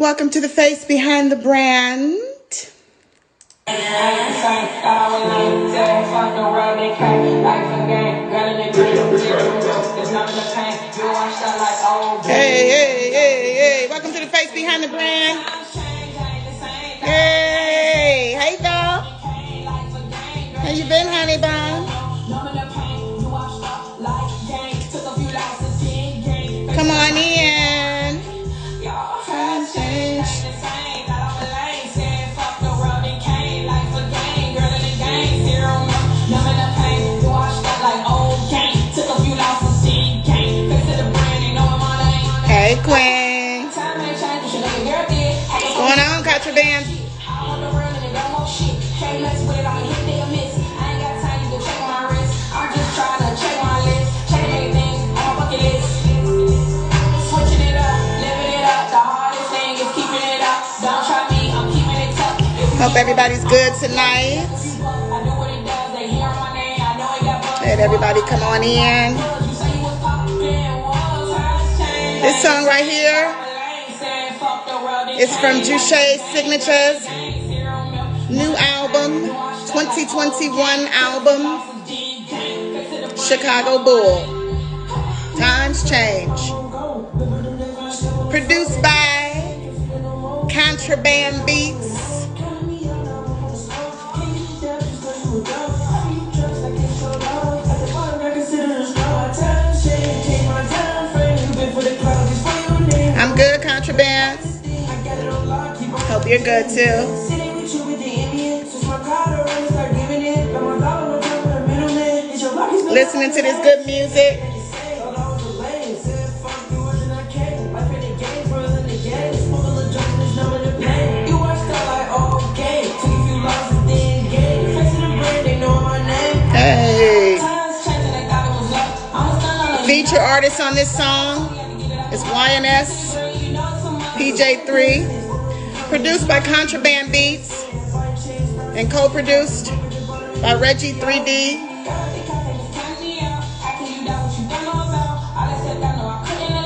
Welcome to the face behind the brand. Hey. Welcome to the face behind the brand. Hey, dog. How you been, honey bun? Come on in. Hey, Queen. What's going on, contraband? Hope everybody's good tonight. Let everybody come on in. This song right here is from Jushay's Signatures new album, 2021 album, Chicago Bull. Times change. Produced by Contraband Beats. I'm good, Contraband. Hope you're good too. Listening to this good music. Hey. Feature artist on this song is YNS PJ3. Produced by Contraband Beats and co-produced by Reggie 3D.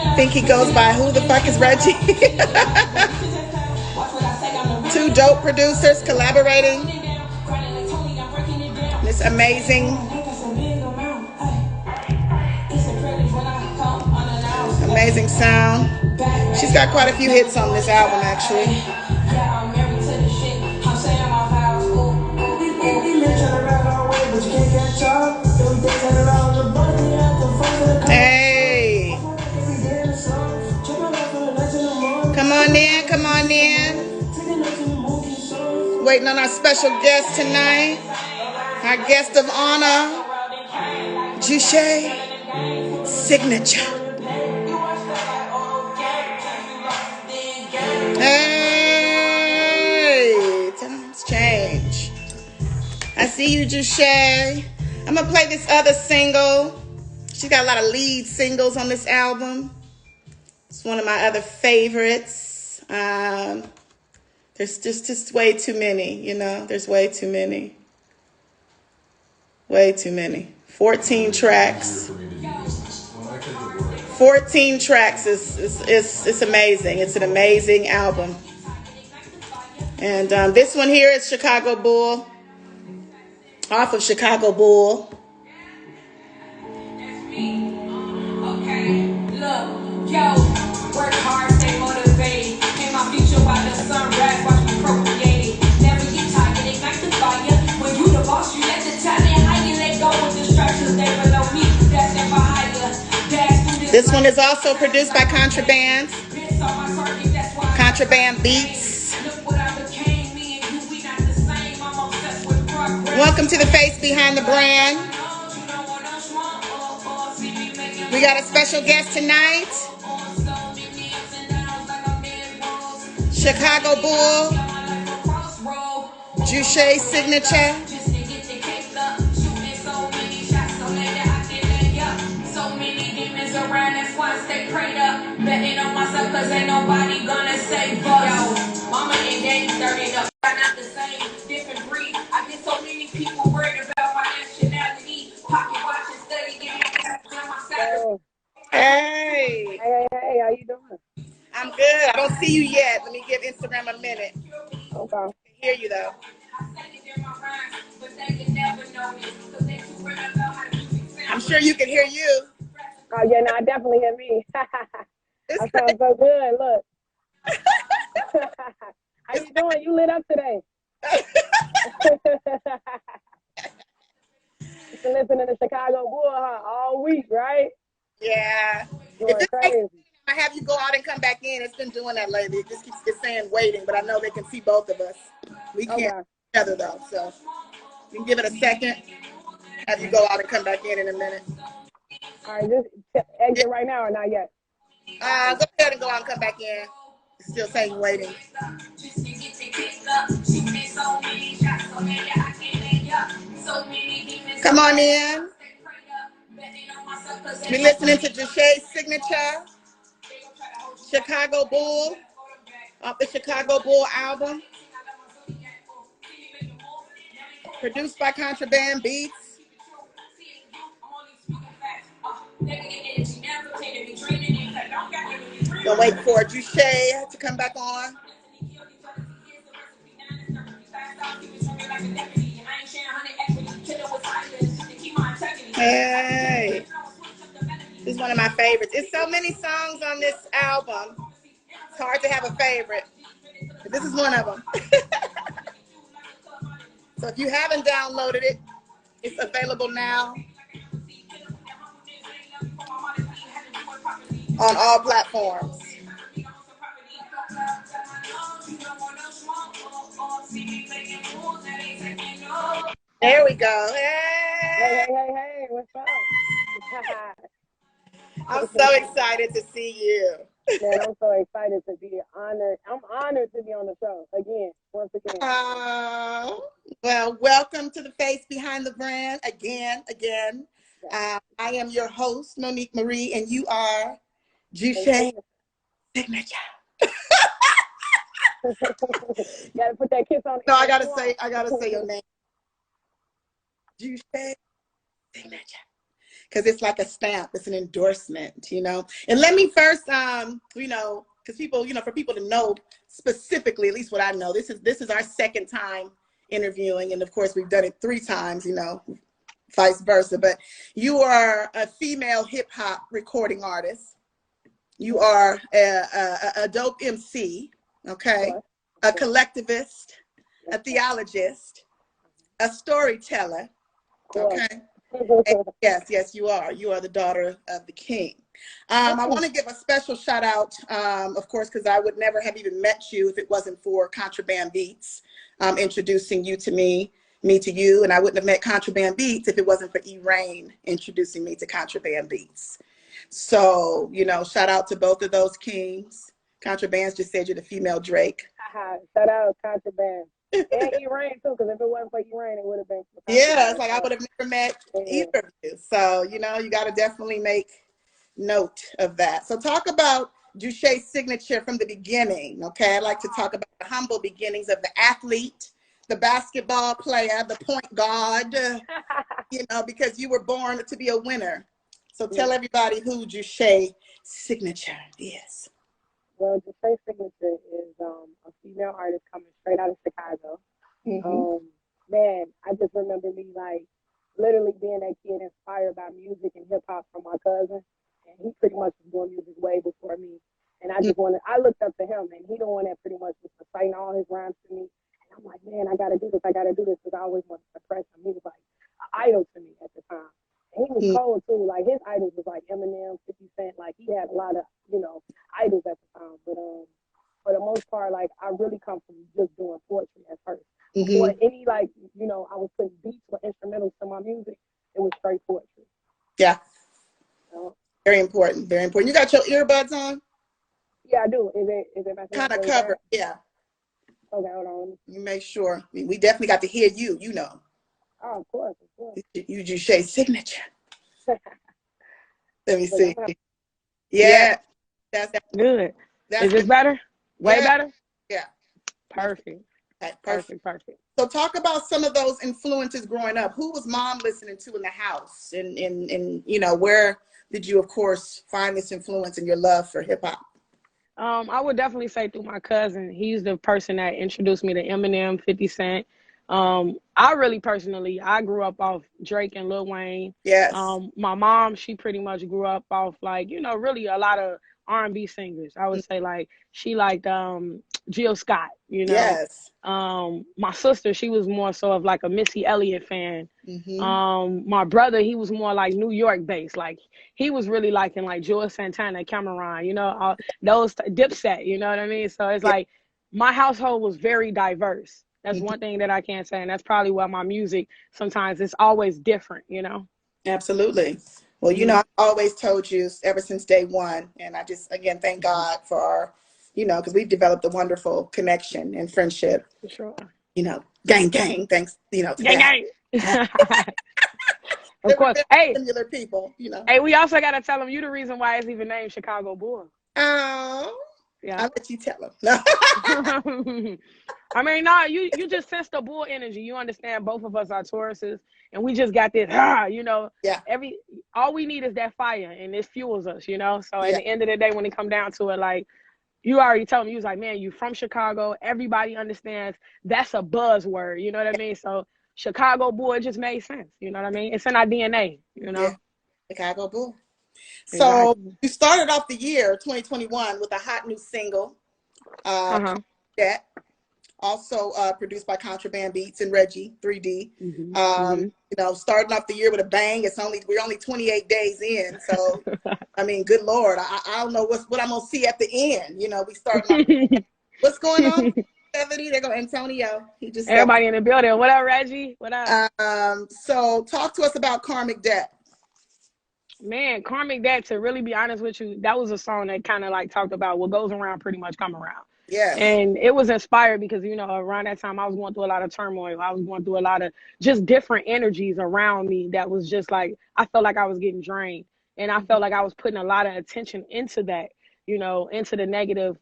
I think he goes by who the fuck is Reggie? Two dope producers collaborating. This amazing sound. She's got quite a few hits on this album, actually. Hey. Come on in. Waiting on our special guest tonight. Our guest of honor, Jushay Signature. Hey, times change. I see you, Jushay. I'm gonna play this other single. She got a lot of lead singles on this album. It's one of my other favorites. There's just way too many, you know. There's way too many. Way too many. 14 tracks. 14 tracks is amazing. It's an amazing album. And this one here is Chicago Bull. Off of Chicago Bull. Okay, look, yo, work hard, stay motivated. In my future while the sun rise, watch me procreate. Never get tired, ignite the fire. When you the boss, you let the talent higher. Let go with distractions, they below me. That's never higher. This one is also produced by Contraband. Contraband Beats. Welcome to the face behind the brand. We got a special guest tonight. Chicago Bull. Jushay Signature. That's why I stay prayed up. Betting on myself cause ain't nobody gonna save us. Mama engaged, started up. Not the same, different breed. I get so many people worried about my nationality. Pocket watching, study, getting my salary. Hey, how you doing? I'm good. I don't see you yet. Let me give Instagram a minute. Okay. I can hear you though. I'm sure you can hear you. Oh yeah, no, I definitely hear me. It's That sounds so good. Look. How you doing? You lit up today. You've been listening to Chicago Bull, huh? All week, right? Yeah. If Going it takes, crazy. I have you go out and come back in. It's been doing that lately. It just keeps saying waiting, but I know they can see both of us. We can't Okay. see each other though, so you can give it a second. Have you go out and come back in a minute. All right, just exit right now or not yet? Go ahead and go out and come back in. It's still saying waiting. Come on in. We're listening to Jushay's signature, Chicago Bull, off the Chicago Bull album. Produced by Contraband Beats. Gonna wait for Jushay to come back on. Hey, this is one of my favorites. It's so many songs on this album. It's hard to have a favorite. But this is one of them. So if you haven't downloaded it, it's available now on all platforms. There we go. Hey, Hey! hey, hey, hey, what's up? I'm so excited to see you. Man, I'm so excited to be honored. I'm honored to be on the show again, once again. Well, welcome to the face behind the brand again. I am your host, Monique Marie, and you are Jushay Signature. Gotta put that kiss on. No, I gotta say your name. Jushay Signature. Because it's like a stamp, it's an endorsement, you know. And let me first, you know, because people, you know, for people to know specifically, at least what I know, this is our second time interviewing, and of course we've done it 3 times, you know, vice versa. But you are a female hip hop recording artist. You are a dope MC, okay, a collectivist, a theologist, a storyteller, okay. And yes, you are. You are the daughter of the king. I want to give a special shout out, of course, because I would never have even met you if it wasn't for Contraband Beats introducing you to me to you, and I wouldn't have met Contraband Beats if it wasn't for E-Rain introducing me to Contraband Beats. So, you know, shout out to both of those kings. Contraband's just said you're the female Drake. Shout out Contraband. And E-Rain too, because if it wasn't for E-Rain, it would have been. Yeah, it's like I would have never met either of you. So, you know, you got to definitely make note of that. So talk about Jushay's signature from the beginning, okay? I'd like to talk about the humble beginnings of the athlete, the basketball player, the point guard, you know, because you were born to be a winner. So tell everybody who Jushay's signature is. Well, Jushay's signature is a female artist coming straight out of Chicago. Man, I just remember me like literally being that kid inspired by music and hip hop from my cousin, and he pretty much was doing music way before me. And I just I looked up to him, and he the one that pretty much was reciting all his rhymes to me. And I'm like, man, I gotta do this, because I always wanted to impress him. He was like an idol to me at the time. And he was cold too. Like his idols was like Eminem, 50 Cent. Like he had a lot of, you know, idols at the time. But for the most part, like I really come from just doing poetry at first. Before any, like, you know, I was putting beats or instrumentals to my music, it was straight poetry. Yeah. Very important, very important. You got your earbuds on? Yeah, I do. Is it kind of covered? Yeah. Okay, hold on. You make sure. We definitely got to hear you, you know. Oh, of course. You Jushay's signature. Let me see. Yeah. That's good. Is this better? Way better? Yeah. Perfect. Okay, perfect. So talk about some of those influences growing up. Who was mom listening to in the house? And you know, where did you, of course, find this influence in your love for hip hop? I would definitely say through my cousin. He's the person that introduced me to Eminem, 50 Cent. I really personally, I grew up off Drake and Lil Wayne. Yes. My mom, she pretty much grew up off like, you know, really a lot of R&B singers. I would say like she liked Jill Scott, you know. Yes. My sister, she was more so of like a Missy Elliott fan. My brother, he was more like New York based. Like he was really liking like George Santana, Cameron, you know, those Dipset, you know what I mean? So it's Yeah. like my household was very diverse. That's one thing that I can't say, and that's probably why my music sometimes it's always different, you know. Absolutely. Well, you know, I've always told you ever since day one, and I just again thank God for our, you know, because we've developed a wonderful connection and friendship. For sure. You know, gang, thanks, you know, to Gang, that. gang. Of We're course. very Hey, similar people, you know. hey, we also gotta tell them you the reason why it's even named Chicago Bull. Oh, Yeah. I'll let you tell them. No. I mean, no, you just sense the bull energy. You understand both of us are Tauruses, and we just got this, you know, Yeah. all we need is that fire, and it fuels us, you know. So at Yeah. the end of the day, when it come down to it, like you already told me, you was like, man, you from Chicago. Everybody understands that's a buzzword, you know what I mean? So Chicago Bull, it just made sense, you know what I mean? It's in our DNA, you Yeah. know. Chicago Bull. So Exactly. you started off the year 2021 with a hot new single, Uh-huh. that also produced by Contraband Beats and Reggie 3D. Mm-hmm. You know, starting off the year with a bang. We're only 28 days in, so I mean, good Lord, I don't know what I'm gonna see at the end. You know, we starting off. What's going on? 70. They're going Antonio. He just stepped. Everybody in the building. What up, Reggie? What up? So talk to us about Karmic Debt. Man, Karmic Debt, to really be honest with you, that was a song that kind of like talked about what goes around pretty much come around. Yes. And it was inspired because, you know, around that time I was going through a lot of turmoil. I was going through a lot of just different energies around me that was just like, I felt like I was getting drained. And I felt like I was putting a lot of attention into that, you know, into the negative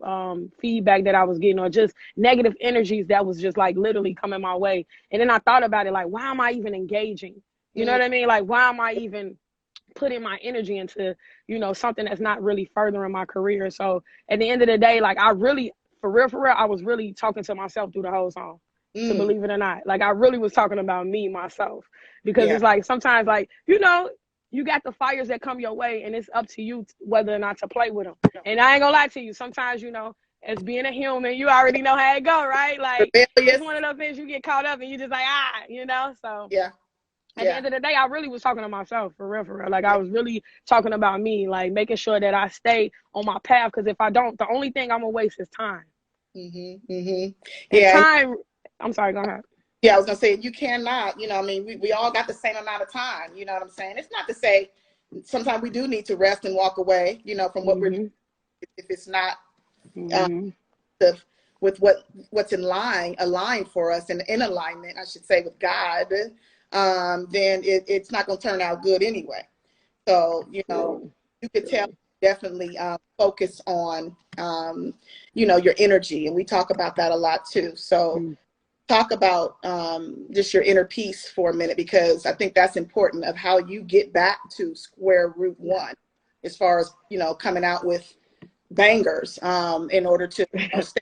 feedback that I was getting, or just negative energies that was just like literally coming my way. And then I thought about it like, why am I even engaging? You know what I mean? Like, why am I even putting my energy into, you know, something that's not really furthering my career? So at the end of the day, like I really, for real, I was really talking to myself through the whole song, to believe it or not. Like I really was talking about me, myself, because Yeah. it's like sometimes like, you know, you got the fires that come your way and it's up to you whether or not to play with them. And I ain't gonna lie to you, sometimes, you know, as being a human, you already know how it go, right? Like Rebellious. it's one of those things you get caught up and you just like, you know, so Yeah. at the end of the day, I really was talking to myself, for real. Like I was really talking about me, like making sure that I stay on my path. Because if I don't, the only thing I'm gonna waste is time. And Yeah. time. I'm sorry. Go ahead. Yeah, I was gonna say you cannot. You know, I mean, we all got the same amount of time. You know what I'm saying? It's not to say sometimes we do need to rest and walk away. You know, from what we're doing, if it's not with what's aligned for us and in alignment, I should say, with God, then it's not gonna turn out good anyway. So you know, you could tell definitely focus on you know, your energy, and we talk about that a lot too. So talk about just your inner peace for a minute, because I think that's important of how you get back to square root one, as far as, you know, coming out with bangers in order to, you know, stay.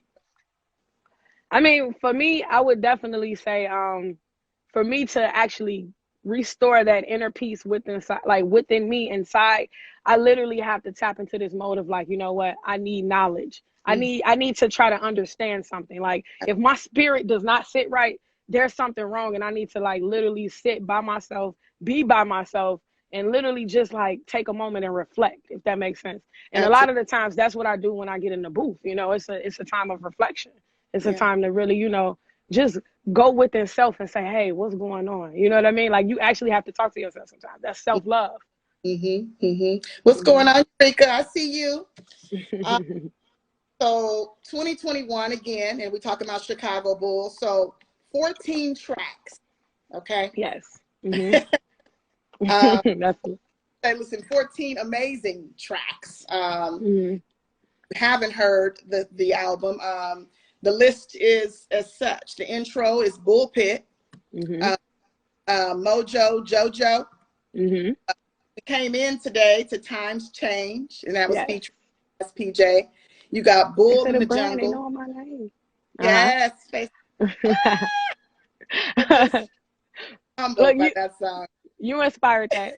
I mean, for me, I would definitely say, for me to actually restore that inner peace within me inside, I literally have to tap into this mode of like, you know what, I need knowledge. I need to try to understand something. Like if my spirit does not sit right, there's something wrong, and I need to like literally sit by myself, be by myself, and literally just like take a moment and reflect, if that makes sense. And a lot of the times that's what I do when I get in the booth. You know, it's a time of reflection. It's a time to really, you know, just go within self and say, hey, what's going on? You know what I mean? Like you actually have to talk to yourself sometimes. That's self-love. What's going on, Rika? I see you. So 2021 again, and we're talking about Chicago Bulls. So 14 tracks. Okay. Yes. That's listen, 14 amazing tracks. Haven't heard the album. The list is as such. The intro is Bullpit, Mojo, JoJo. We came in today to Times Change, and that was featuring SPJ. You got Bull Instead in the of brand, they Jungle. know my name. Yes, face. Just humbled Look, by that song. you inspired that.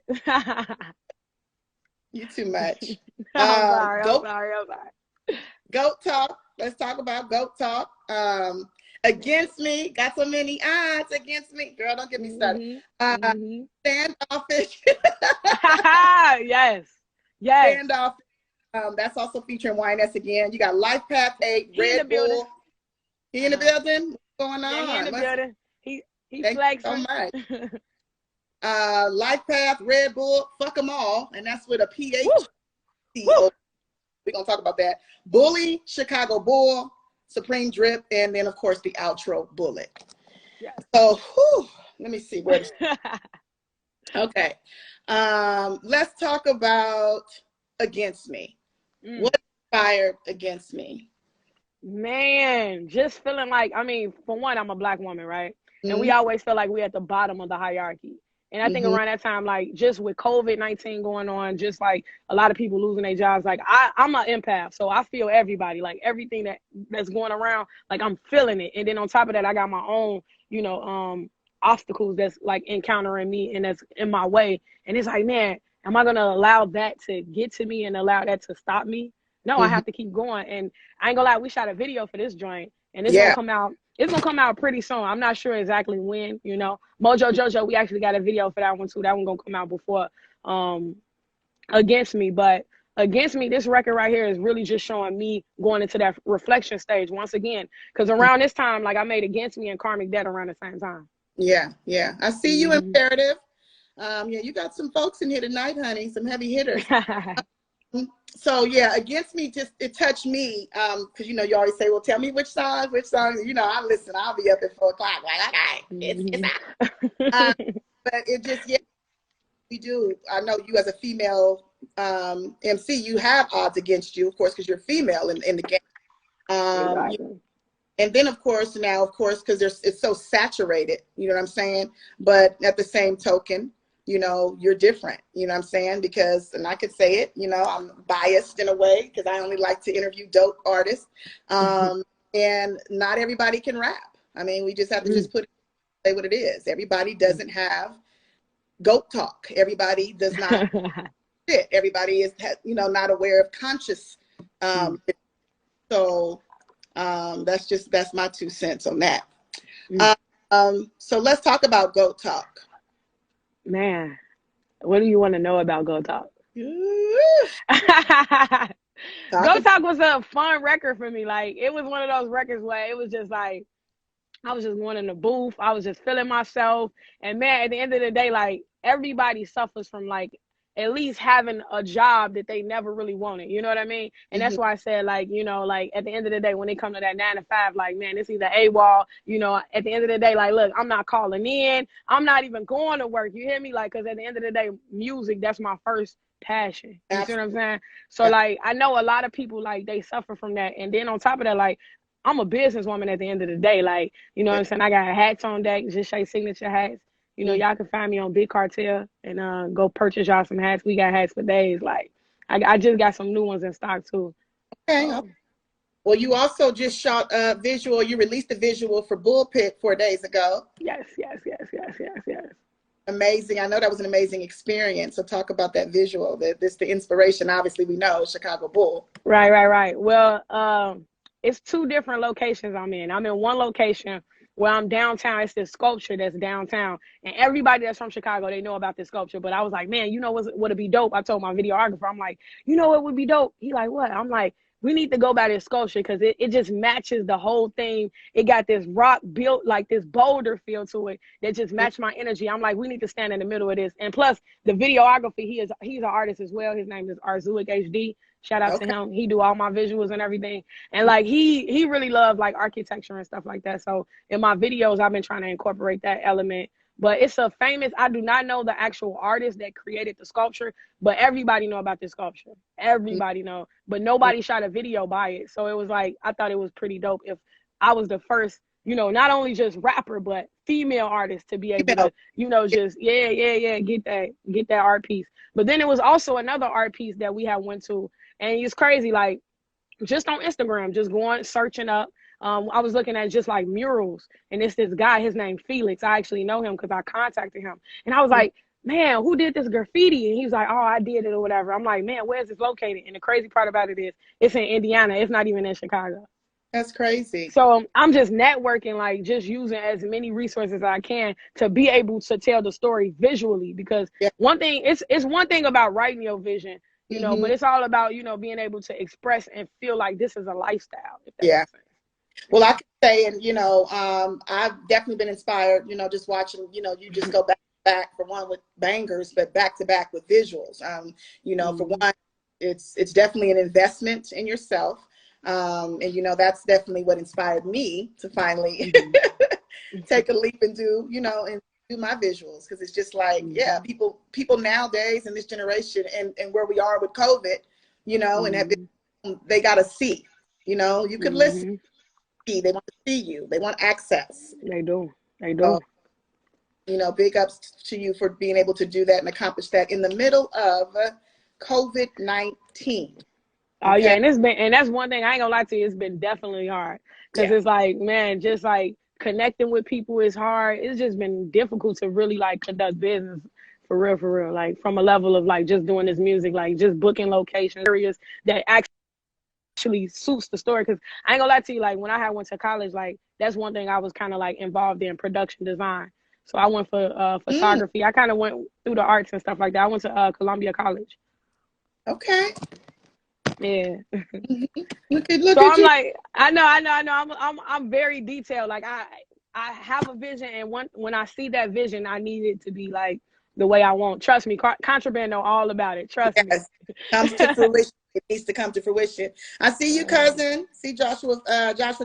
You too much. I'm sorry. Goat Talk. Let's talk about Goat Talk. Against me, got so many odds against me. Girl, don't get me started. Standoffish. Yes. Standoff. That's also featuring YNS again. You got Life Path 8, Red Bull. He in the building? What's going on? Yeah, he in the building. He Thank flexing. you so much. Life Path, Red Bull, fuck them all. And that's with a PH. We're going to talk about that. Bully, Chicago Bull, Supreme Drip, and then, of course, the outro, Bullet. Yes. So, let me see. Okay. Let's talk about Against Me. What inspired Against Me? Man, just feeling like, I mean, for one, I'm a Black woman, right? And we always feel like we're at the bottom of the hierarchy. And I think around that time, like, just with COVID-19 going on, just like a lot of people losing their jobs, like I'm an empath, so I feel everybody, like everything that's going around, like I'm feeling it. And then on top of that, I got my own, obstacles that's like encountering me and that's in my way. And it's like, man, am I gonna allow that to get to me and allow that to stop me? No, I have to keep going. And I ain't gonna lie, we shot a video for this joint, and it's gonna come out. It's gonna come out pretty soon. I'm not sure exactly when, Mojo Jojo, we actually got a video for that one too. That one gonna come out before Against Me. But Against Me, this record right here is really just showing me going into that reflection stage once again. Because around this time, like I made Against Me and Karmic Debt around the same time. Yeah. I see you, Imperative. You got some folks in here tonight, honey, some heavy hitters. So yeah, Against Me, it touched me, because you always say, well, tell me which songs, I listen, I'll be up at 4 o'clock, like, okay, it's out. But it just, we do. I know you as a female MC, you have odds against you, of course, because you're female in the game. And then of course, because it's so saturated, you know what I'm saying? But at the same token, you're different, you know what I'm saying? Because, and I could say it, I'm biased in a way because I only like to interview dope artists. And not everybody can rap. I mean, we just have to just say what it is. Everybody doesn't have goat talk. Everybody does not fit. Everybody is, not aware of conscious. So that's my 2 cents on that. So let's talk about goat talk. Man, what do you want to know about Go Talk? Go Talk was a fun record for me. Like, it was one of those records where it was just like, I was just going in the booth. I was just feeling myself. And man, at the end of the day, like, everybody suffers from like at least having a job that they never really wanted. You know what I mean? And that's why I said, like, like at the end of the day, when they come to that 9 to 5, like, man, it's either AWOL, at the end of the day, like, look, I'm not calling in. I'm not even going to work. You hear me? Like, because at the end of the day, music, that's my first passion. You see what I'm saying? So like, I know a lot of people, like, they suffer from that. And then on top of that, like, I'm a businesswoman at the end of the day. Like, you know what I'm saying? I got hats on deck, Jushay signature hats. Y'all can find me on Big Cartel and go purchase y'all some hats. We got hats for days. Like, I just got some new ones in stock too. Okay. So. Well, you also just shot a visual. You released a visual for Bullpit 4 days ago. Yes. Amazing. I know that was an amazing experience. So talk about that visual. The inspiration. Obviously, we know Chicago Bull. Right. Well, it's 2 different locations I'm in. I'm in one location where I'm downtown. It's this sculpture that's downtown. And everybody that's from Chicago, they know about this sculpture. But I was like, man, what would be dope? I told my videographer, I'm like, what would be dope? He like, what? I'm like, we need to go by this sculpture because it just matches the whole thing. It got this rock built, like this boulder feel to it that just matched my energy. I'm like, we need to stand in the middle of this. And plus, the videographer, he's an artist as well. His name is Arzuik HD. Shout out to him. He do all my visuals and everything. And like he really loved like architecture and stuff like that. So in my videos, I've been trying to incorporate that element. But it's a famous, I do not know the actual artist that created the sculpture, but everybody know about this sculpture. Everybody know. But nobody shot a video by it. So it was like, I thought it was pretty dope if I was the first, not only just rapper, but female artist to be able to, just, get that art piece. But then it was also another art piece that we had went to. And it's crazy, like, just on Instagram, just going searching up. I was looking at just like murals, and it's this guy, his name Felix. I actually know him because I contacted him, and I was like, man, who did this graffiti? And he was like, oh, I did it or whatever. I'm like, man, where's this located? And the crazy part about it is it's in Indiana. It's not even in Chicago. That's crazy. So I'm just networking, like just using as many resources as I can to be able to tell the story visually. Because one thing, it's one thing about writing your vision, you know, but it's all about, you know, being able to express and feel like this is a lifestyle. If that makes sense. Well, I can say, and, you know, I've definitely been inspired, you know, just watching, you know, you just go back for one with bangers, but back to back with visuals. You know, for one, it's definitely an investment in yourself. And, you know, that's definitely what inspired me to finally take a leap and do, you know, and do my visuals. Because it's just like, people nowadays in this generation and where we are with COVID, you know, and have been, they got to see, you know, you could listen. They want to see you. They want access. They do. So, you know, big ups to you for being able to do that and accomplish that in the middle of COVID-19. Oh yeah, and that's one thing I ain't gonna lie to you. It's been definitely hard because it's like, man, just like connecting with people is hard. It's just been difficult to really like conduct business for real. Like from a level of like just doing this music, like just booking locations, areas that actually suits the story. Because I ain't gonna lie to you, like when I went to college, like that's one thing I was kind of like involved in, production design. So I went for photography. I kind of went through the arts and stuff like that. I went to Columbia College. Okay. Yeah. Look at so I'm you. like, I know. I'm very detailed. Like I have a vision, and when I see that vision, I need it to be like the way I want. Trust me, Contraband know all about it. Trust me. Comes to fruition. It needs to come to fruition. I see you, cousin. See Joshua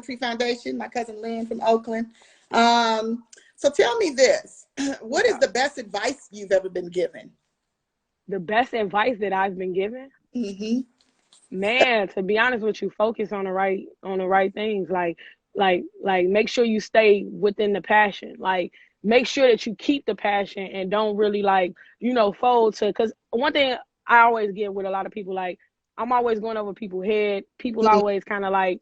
Tree Foundation. My cousin Lynn from Oakland. So tell me this: what is the best advice you've ever been given? The best advice that I've been given? Man, to be honest with you, focus on the right things. Like make sure you stay within the passion. Like make sure that you keep the passion and don't really like, you know, fold to, because one thing I always get with a lot of people, like I'm always going over people's head. People always kind of like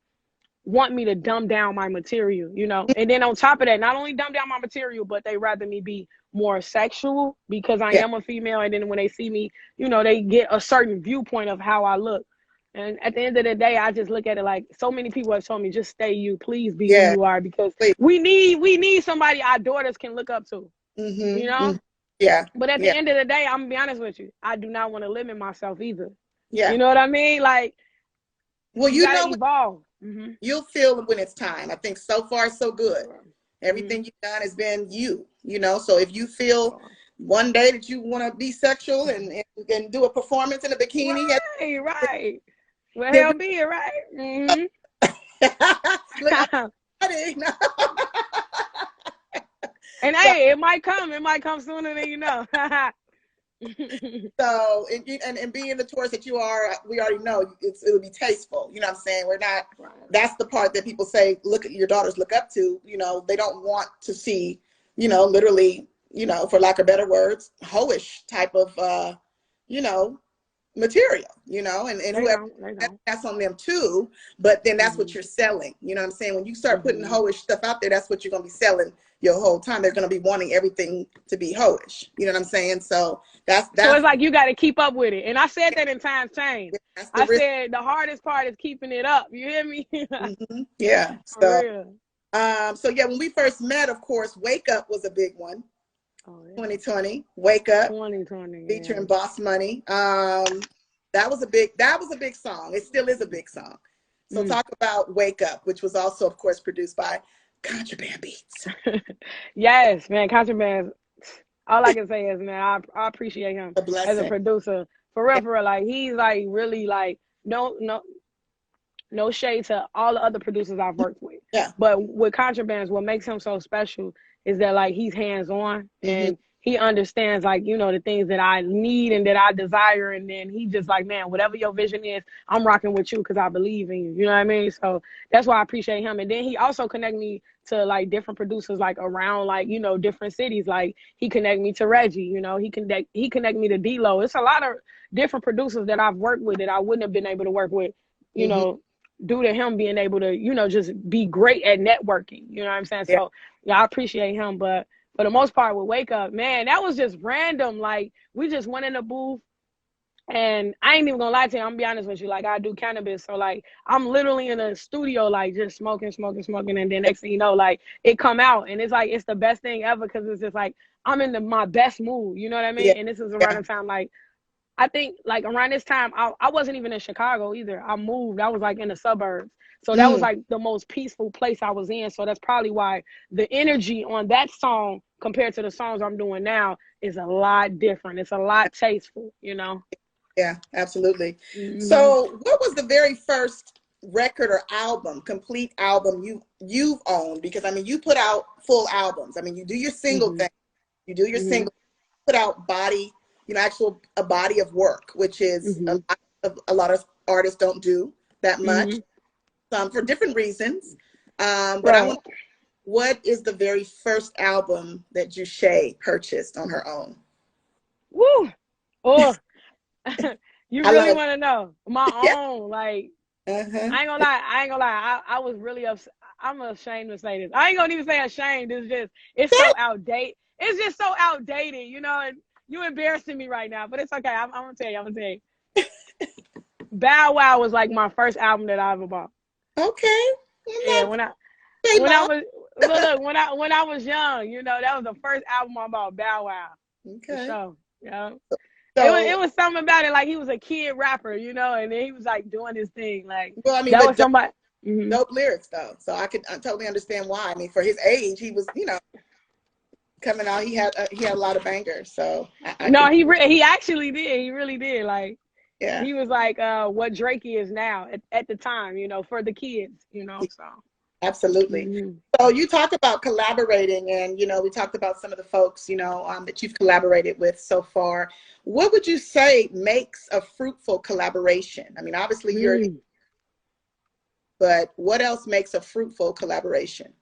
want me to dumb down my material, you know? And then on top of that, not only dumb down my material, but they rather me be more sexual because I am a female. And then when they see me, you know, they get a certain viewpoint of how I look. And at the end of the day, I just look at it like so many people have told me, just stay you, please be who you are, because we need somebody our daughters can look up to, you know? But at the end of the day, I'm gonna be honest with you, I do not want to limit myself either. You know what I mean? Like, well, you know, evolve. You'll feel it when it's time. I think so far so good. Everything you've done has been you know. So if you feel one day that you want to be sexual and do a performance in a bikini, right. Well, hell be it, right? And hey, it might come sooner than you know. So and being the Taurus that you are, we already know it'll be tasteful. You know what I'm saying? We're not. That's the part that people say, look at your daughters look up to. You know, they don't want to see, you know, literally, you know, for lack of better words, hoish type of, you know, material. You know, and whoever that's on them too. But then that's what you're selling. You know what I'm saying? When you start putting hoish stuff out there, that's what you're gonna be selling your whole time. They're going to be wanting everything to be hoish. You know what I'm saying? So that's so it's like you got to keep up with it. And I said that in times change. I said the hardest part is keeping it up. You hear me? Yeah. So yeah, when we first met, of course, Wake Up was a big one. 2020, Wake Up, 2020, featuring Boss Money. That was a big song. It still is a big song. So talk about Wake Up, which was also, of course, produced by Contraband Beats. Yes, man, Contraband. All I can say is, man, I appreciate him as a producer. For real. Like he's like really like no shade to all the other producers I've worked with. But with Contrabands, what makes him so special is that like he's hands on and he understands like, you know, the things that I need and that I desire, and then he just like, man, whatever your vision is, I'm rocking with you because I believe in you. You know what I mean? So that's why I appreciate him. And then he also connect me to like different producers like around like, you know, different cities. Like he connect me to Reggie, you know, he connect me to D-Lo. It's a lot of different producers that I've worked with that I wouldn't have been able to work with, you know, due to him being able to, you know, just be great at networking. You know what I'm saying? Yeah. So yeah, I appreciate him. But for the most part with Wake Up, man, that was just random. Like we just went in the booth. And I ain't even gonna lie to you, I'm gonna be honest with you. Like I do cannabis. So like I'm literally in a studio, like just smoking. And then next thing you know, like it come out and it's like, it's the best thing ever. Cause it's just like, I'm in my best mood. You know what I mean? Yeah. And this is around Yeah. the time, like, I think like around this time, I wasn't even in Chicago either. I moved. I was like in the suburbs. So that was like the most peaceful place I was in. So that's probably why the energy on that song compared to the songs I'm doing now is a lot different. It's a lot tasteful, you know? Yeah, absolutely. Mm-hmm. So what was the very first record or album, complete album you've owned? Because I mean, you put out full albums. I mean, you do your single thing, you do your single, put out body, you know, a body of work, which is a lot of artists don't do that much, some for different reasons. But I want, what is the very first album that Jushay purchased on her own? Woo! Oh, you really want to know? My Yeah. own, like, I ain't gonna lie. I was really upset. I'm ashamed to say this. I ain't gonna even say ashamed. It's so outdated. It's just so outdated, you know, and you embarrassing me right now, but it's okay. I'm gonna tell you. Bow Wow was like my first album that I ever bought. Okay. Yeah, when I was look, when I was young, you know, that was the first album I bought, Bow Wow. Okay. For sure. Yeah. So, it was something about it, like he was a kid rapper, you know, and then he was like doing his thing. Like, well, I mean, that but was somebody. dope lyrics though. So I totally understand why. I mean, for his age, he was, you know, coming out. He had a lot of bangers. So He actually did. He really did. Like, yeah, he was like what Drake is now at the time, you know, for the kids, you know. So absolutely. So you talk about collaborating, and you know, we talked about some of the folks, you know, that you've collaborated with so far. What would you say makes a fruitful collaboration? I mean, obviously but what else makes a fruitful collaboration?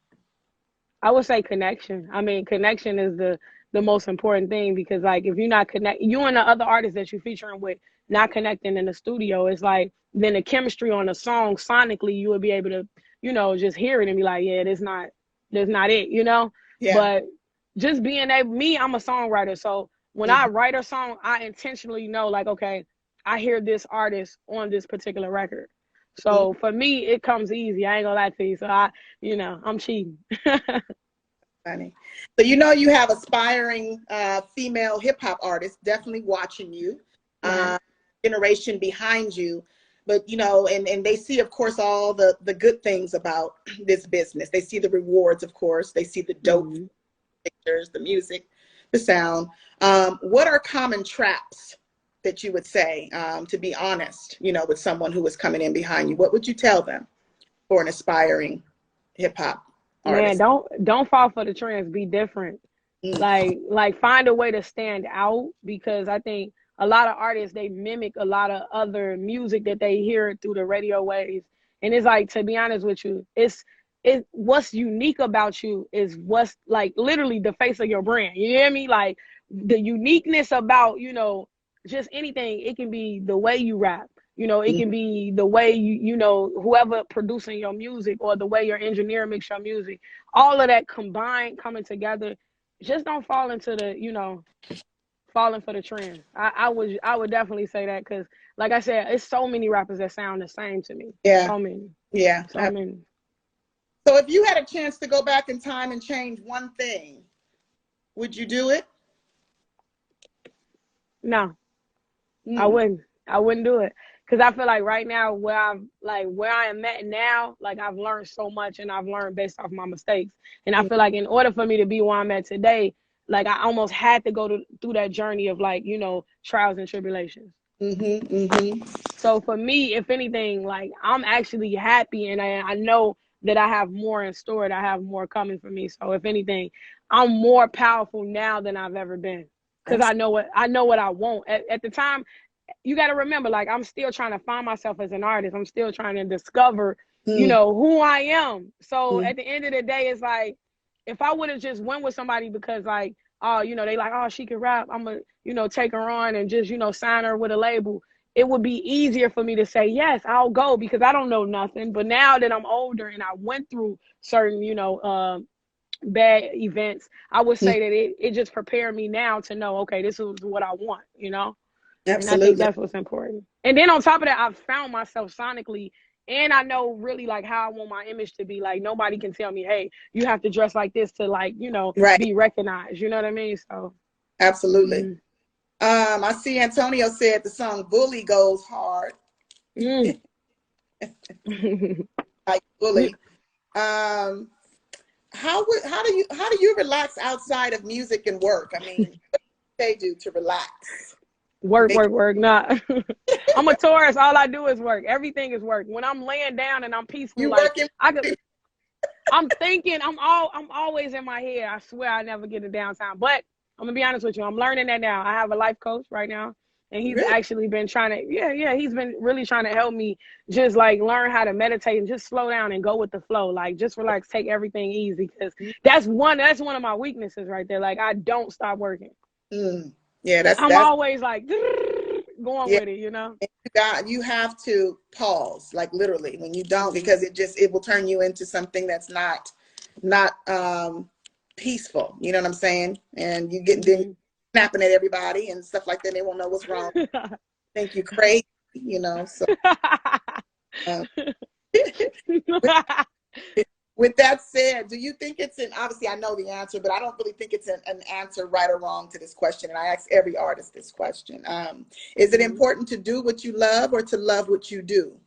I would say connection. I mean, connection is the most important thing, because like if you're not you and the other artists that you're featuring with not connecting in the studio, it's like then the chemistry on the song sonically, you would be able to, you know, just hear it and be like, yeah, that's not it, you know? Yeah. But just being I'm a songwriter. So when I write a song, I intentionally know, like, okay, I hear this artist on this particular record. So for me, it comes easy. I ain't gonna lie to you. So I'm cheating. Funny. So you know, you have aspiring female hip hop artists definitely watching you, generation behind you, but you know, and they see, of course, all the good things about this business. They see the rewards, of course. They see the dope pictures, the music, the sound. What are common traps that you would say, to be honest, you know, with someone who is coming in behind you? What would you tell them for an aspiring hip hop artist? Man, don't fall for the trends. Be different. Like find a way to stand out, because I think a lot of artists, they mimic a lot of other music that they hear through the radio waves. And it's like, to be honest with you, it's what's unique about you is what's like literally the face of your brand. You hear me? Like the uniqueness about, you know, just anything. It can be the way you rap. You know, it can be the way you know, whoever producing your music, or the way your engineer makes your music. All of that combined, coming together. Just don't fall into the, you know, falling for the trend. I would definitely say that, because, like I said, it's so many rappers that sound the same to me. Yeah. So many. Yeah. So many. So if you had a chance to go back in time and change one thing, would you do it? No, I wouldn't. I wouldn't do it. Because I feel like right now, where I am at now, like I've learned so much, and I've learned based off my mistakes. And I feel like in order for me to be where I'm at today, like I almost had to go through that journey of, like, you know, trials and tribulations. So for me, if anything, like I'm actually happy, and I know that I have more in store, that I have more coming for me. So if anything, I'm more powerful now than I've ever been, because I know what I want. At the time, you got to remember, like, I'm still trying to find myself as an artist. I'm still trying to discover, you know, who I am. So at the end of the day, it's like, if I would have just went with somebody because, like, oh, you know, they like, oh, she can rap, I'm going to, you know, take her on and just, you know, sign her with a label. it would be easier for me to say, yes, I'll go, because I don't know nothing. But now that I'm older and I went through certain, bad events, I would say that it just prepared me now to know, okay, this is what I want, And I think Absolutely. that's what's important. And then on top of that, I've found myself sonically, and I know really like how I want my image to be. Like nobody can tell me, hey, you have to dress like this to Right. be recognized. You know what I mean? So Absolutely. I see Antonio said the song Bully goes hard. mm. Like Bully. How do you relax outside of music and work? I mean, what do they do to relax? Work. Nah. I'm a Taurus. All I do is work. Everything is work. When I'm laying down and I'm peaceful, You like working? I'm thinking, I'm always in my head. I swear I never get a downtime. But I'm gonna be honest with you. I'm learning that now. I have a life coach right now, and he's Really? actually been trying to, he's been really trying to help me just like learn how to meditate and just slow down and go with the flow. Like just relax, take everything easy, because that's one of my weaknesses right there. Like I don't stop working. Yeah, I'm always like going yeah. with it. You have to pause, like literally when you don't, because it will turn you into something that's not peaceful. You know what I'm saying? And you get then snapping at everybody and stuff like that. They won't know what's wrong. Think you crazy, So with that said, do you think it's obviously I know the answer, but I don't really think it's an answer right or wrong to this question. And I ask every artist this question. Is it important to do what you love or to love what you do?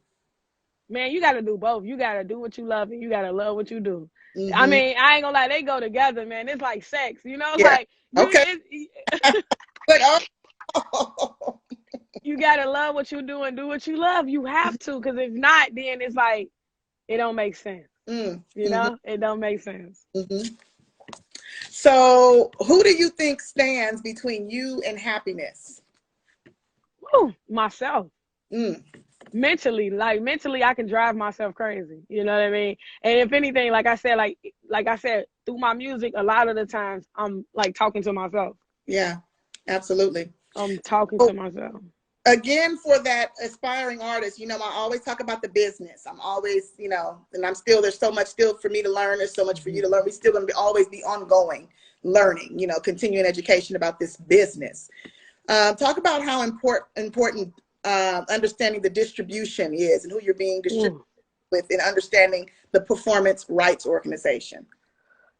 Man, you got to do both. You got to do what you love and you got to love what you do. I mean, I ain't gonna lie, they go together, man. It's like sex, Yeah. like okay. But you gotta love what you do and do what you love. You have to, because if not, then it's like it don't make sense. It don't make sense. So, who do you think stands between you and happiness? Woo, myself. Mentally, I can drive myself crazy. You know what I mean? And if anything, like I said, through my music, a lot of the times I'm like talking to myself. Yeah, absolutely. I'm talking to myself. Again, for that aspiring artist, I always talk about the business. I'm always, and there's so much still for me to learn. There's so much for you to learn. We're still going to always be ongoing learning, continuing education about this business. Talk about how important understanding the distribution is and who you're being distributed with, and understanding the performance rights organization.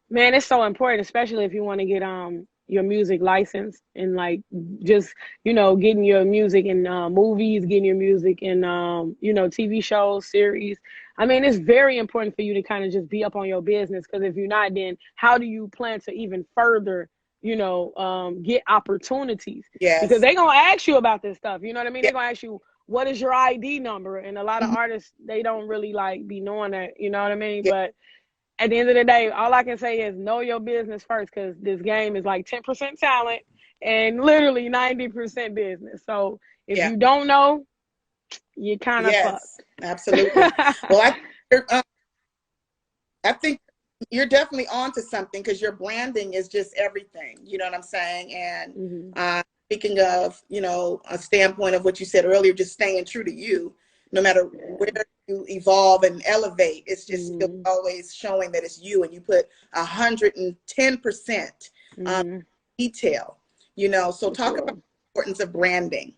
Man, it's so important, especially if you want to get your music licensed, and like just getting your music in movies, getting your music in TV shows, series. I mean, it's very important for you to kind of just be up on your business, because if you're not, then how do you plan to even further get opportunities? Yes. Because they're gonna ask you about this stuff. You know what I mean? They're gonna ask you, what is your ID number? And a lot of artists, they don't really like be knowing that. You know what I mean? But at the end of the day, all I can say is know your business first, because this game is like 10% talent and literally 90% business. So if you don't know, you kind of fucked. Absolutely. Well, I think you're definitely onto something, because your branding is just everything. You know what I'm saying? And speaking of, a standpoint of what you said earlier, just staying true to you, no matter where you evolve and elevate, it's just still always showing that it's you, and you put 110% detail, so talk about the importance of branding.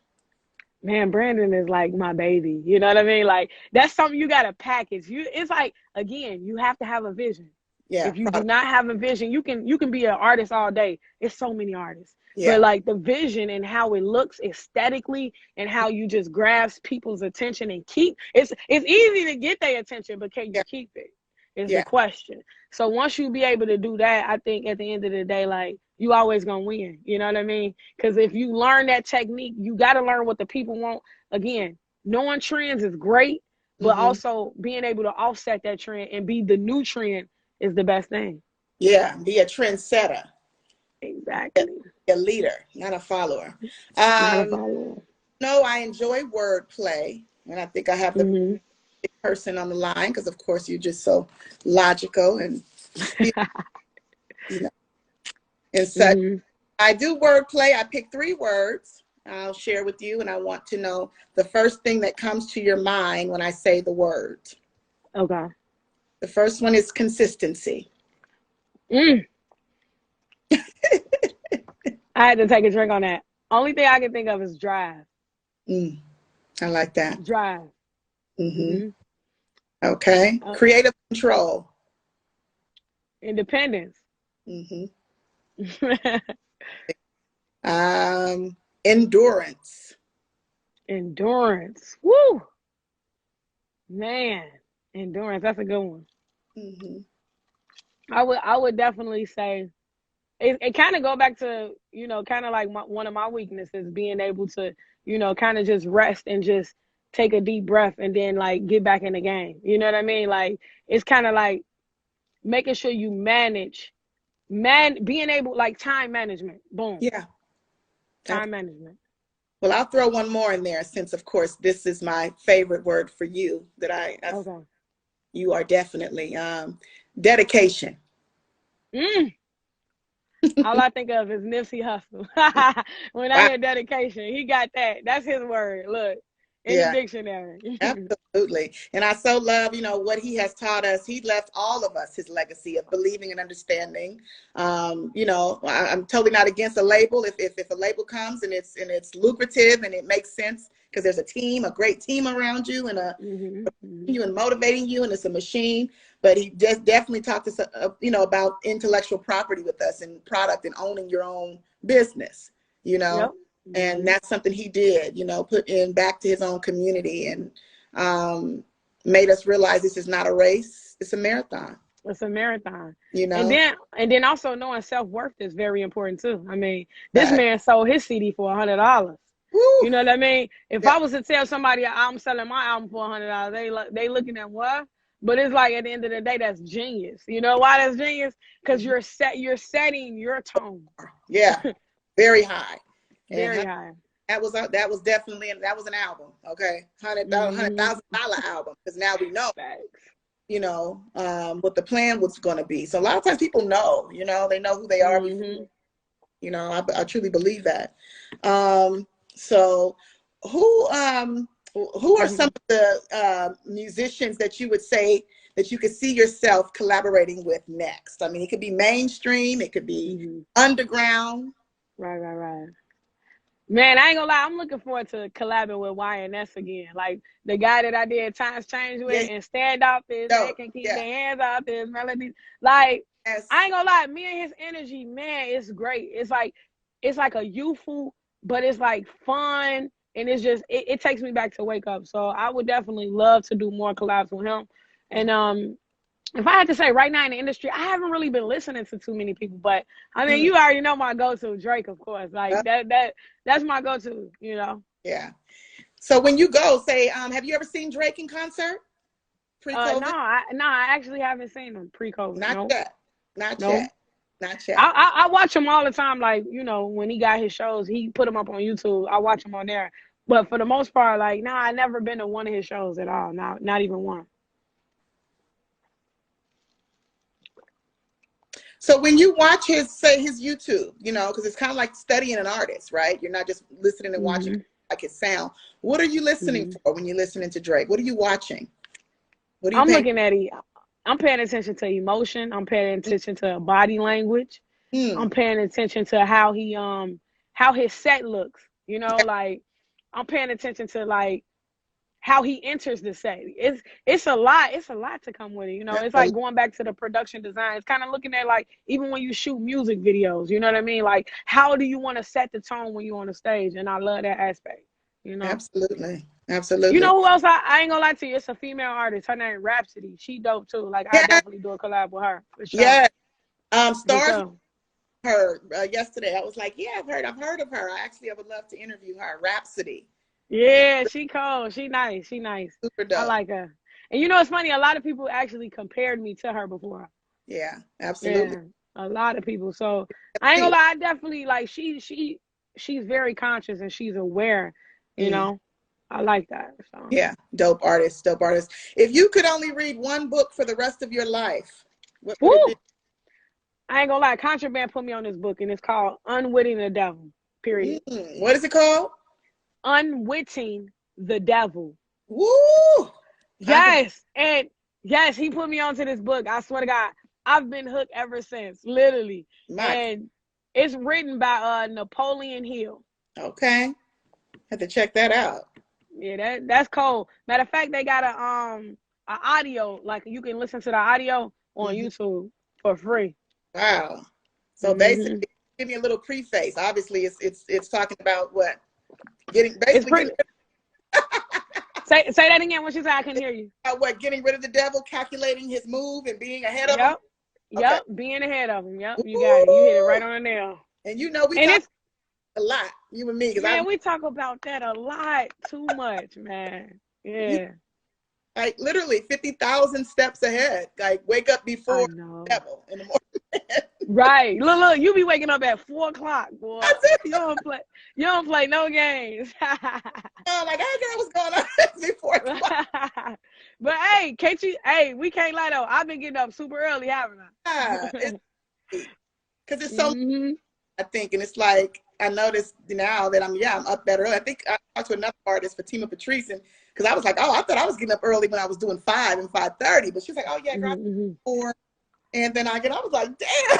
Man, branding is like my baby. You know what I mean? Like that's something you got to package. It's like, again, you have to have a vision. Yeah. If you do not have a vision, you can be an artist all day. It's so many artists. Yeah. But like the vision and how it looks aesthetically, and how you just grasp people's attention and it's easy to get their attention, but can you keep it? Is the question. So once you be able to do that, I think at the end of the day, like you always gonna win. You know what I mean? Because if you learn that technique, you got to learn what the people want. Again, knowing trends is great, but also being able to offset that trend and be the new trend is the best thing. Yeah, be a trendsetter. Exactly. A leader, not a follower. Not a follower. No, I enjoy wordplay, and I think I have the person on the line, because of course you're just so logical and and such. I do wordplay. I pick 3 words. I'll share with you, and I want to know the first thing that comes to your mind when I say the word. Okay. The first one is consistency. I had to take a drink on that. Only thing I can think of is drive. I like that. Drive. Okay. Creative control. Independence. Endurance. Endurance. Woo! Man, endurance. That's a good one. I would definitely say it kind of go back to, you know, kind of like one of my weaknesses, being able to, you know, kind of just rest and just take a deep breath and then like get back in the game. You know what I mean? Like, it's kind of like making sure you being able, like time management. Boom. Yeah. Time management. Well, I'll throw one more in there, since of course this is my favorite word for you, that you are definitely dedication. All I think of is Nipsey Hussle. When I hear dedication, he got that. That's his word. Look, in the dictionary. Absolutely. And I so love, you know, what he has taught us. He left all of us his legacy of believing and understanding. You know, I'm totally not against a label. If a label comes and it's lucrative and it makes sense, because there's a great team around you, and you and motivating you, and it's a machine. But he just definitely talked to us, you know, about intellectual property with us, and product, and owning your own business, you know. And that's something he did, you know, put in back to his own community, and made us realize this is not a race, it's a marathon. It's a marathon, you know. And then also knowing self-worth is very important too. I mean, this man sold his CD for $100. You know what I mean? If I was to tell somebody I'm selling my album for $100, they looking at what? But it's like, at the end of the day, that's genius. You know why that's genius? Because you're setting your tone. Yeah, very high. Very high. That was definitely, that was an album. Okay, $100,000 album. Because now we know, you know, what the plan was going to be. So a lot of times people know, you know, they know who they are. Before, you know, I truly believe that. So who are some of the musicians that you would say that you could see yourself collaborating with next? I mean, it could be mainstream, it could be underground. Right. Man, I ain't gonna lie, I'm looking forward to collabing with YNS again. Like the guy that I did Times Change with, and Stand Off This, they can keep their hands off this melody. Like, I ain't gonna lie, me and his energy, man, it's great. It's like a youthful, but it's like fun, and it's just it takes me back to Wake Up. So I would definitely love to do more collabs with him. And if I had to say right now in the industry, I haven't really been listening to too many people, but I mean, you already know my go-to, Drake, of course. Like that's my go-to, you know. Yeah. So when you go, say, have you ever seen Drake in concert? Pre-COVID? No, I actually haven't seen him pre-COVID. Not yet. I watch him all the time. Like, you know, when he got his shows, he put them up on YouTube. I watch him on there. But for the most part, like, I never been to one of his shows at all. Not even one. So when you watch his YouTube, you know, because it's kind of like studying an artist, right? You're not just listening and watching like his sound. What are you listening for when you're listening to Drake? What are you watching? What are you looking at it. I'm paying attention to emotion. I'm paying attention to body language. I'm paying attention to how his set looks. You know, like I'm paying attention to like how he enters the set. It's a lot to come with it. You know, it's like going back to the production design. It's kind of looking at like, even when you shoot music videos, you know what I mean? Like, how do you want to set the tone when you're on the stage? And I love that aspect, you know? Absolutely. You know who else? I ain't gonna lie to you. It's a female artist. Her name Rhapsody. She dope too. Like, I definitely do a collab with her for sure. Yeah. Stars heard yesterday. I was like, yeah, I've heard of her. I would love to interview her. Rhapsody. Yeah, she cold. She nice. Super dope. I like her. And you know, it's funny. A lot of people actually compared me to her before. Yeah, absolutely. Yeah, a lot of people. So I ain't gonna lie. I definitely like she's very conscious and she's aware. You know, I like that. So. Yeah, dope artist. If you could only read one book for the rest of your life, what would it be? I ain't gonna lie. Contraband put me on this book, and it's called Unwitting the Devil. period. What is it called? Unwitting the Devil. Woo! Yes. And yes, he put me onto this book. I swear to God, I've been hooked ever since, literally. And it's written by Napoleon Hill. Okay. Have to check that out. Yeah, that's cool. Matter of fact, they got a audio, like you can listen to the audio on YouTube for free. Wow. So basically, give me a little preface. Obviously, it's talking about what? Getting Say that again. What you say? I can hear you. What? Getting rid of the devil, calculating his move, and being ahead of him. Yep. Being ahead of him. Yep. You got it. You hit it right on the nail. And you know we talk a lot, you and me. Man, we talk about that a lot. Too much, man. Yeah. Like literally 50,000 steps ahead. Like wake up before the devil in the morning. Right. Look, you be waking up at 4:00, boy. You don't play no games. Oh, like, hey girl, what's going on before? But hey, we can't lie though. I've been getting up super early, haven't I? Because it's so I think, and it's like I noticed now that I'm up that early. I think I talked to another artist, Fatima Patrice, and because I was like, oh, I thought I was getting up early when I was doing 5 and 5:30, but she's like, oh yeah, girl, 4. And then I was like, damn.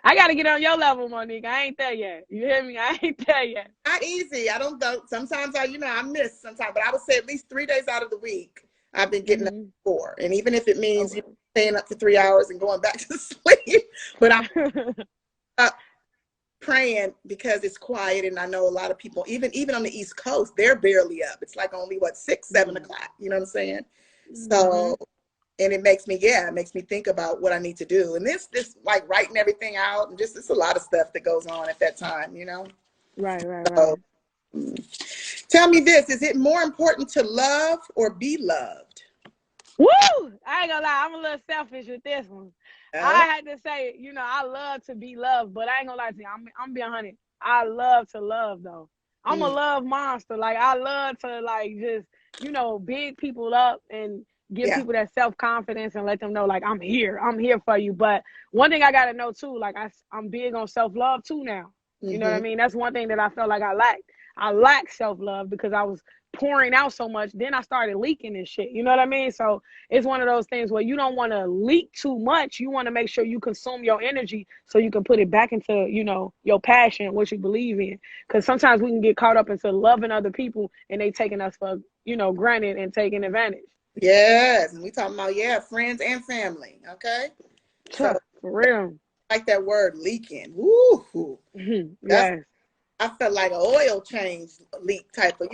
I got to get on your level, Monique. I ain't there yet. You hear me? I ain't there yet. Not easy. I don't know. Sometimes I miss sometimes, but I would say at least 3 days out of the week, I've been getting up at 4. And even if it means staying up for 3 hours and going back to sleep, but I'm up praying because it's quiet. And I know a lot of people, even on the East Coast, they're barely up. It's like only 6, 7 o'clock. You know what I'm saying? So, and it makes me think about what I need to do. And this like writing everything out and just, it's a lot of stuff that goes on at that time, you know? Right. Tell me this, is it more important to love or be loved? Woo! I ain't gonna lie, I'm a little selfish with this one. I had to say, I love to be loved, but I ain't gonna lie to you, I'm being honest. I love to love though. I'm a love monster. Like I love to like just, big people up and give people that self-confidence and let them know like I'm here for you. But one thing I gotta know too, like I'm big on self-love too now. You know what I mean? That's one thing that I felt like I lacked. I lacked self-love because I was pouring out so much. Then I started leaking and shit. You know what I mean? So it's one of those things where you don't want to leak too much. You want to make sure you consume your energy so you can put it back into, your passion, what you believe in. Because sometimes we can get caught up into loving other people and they taking us for, granted and taking advantage. Yes. And we talking about, friends and family. Okay. So, for real. Like that word leaking. Woo. Yes. I felt like an oil change leak type of,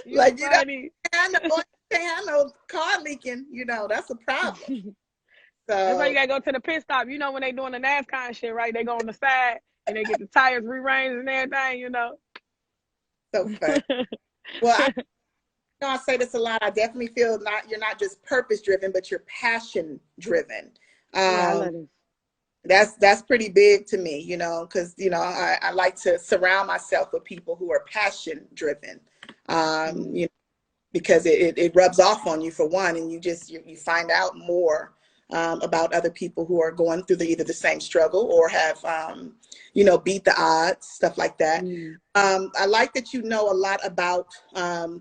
like, funny. I know car leaking, that's a problem. So that's why you gotta go to the pit stop. When they doing the NASCAR and shit, right? They go on the side and they get the tires rearranged and everything, So funny. Well, I say this a lot. I definitely feel you're not just purpose driven, but you're passion driven. I love it. That's pretty big to me, because, I like to surround myself with people who are passion driven, because it rubs off on you for one, and you find out more about other people who are going through either the same struggle or have, beat the odds, stuff like that. I like that you know a lot about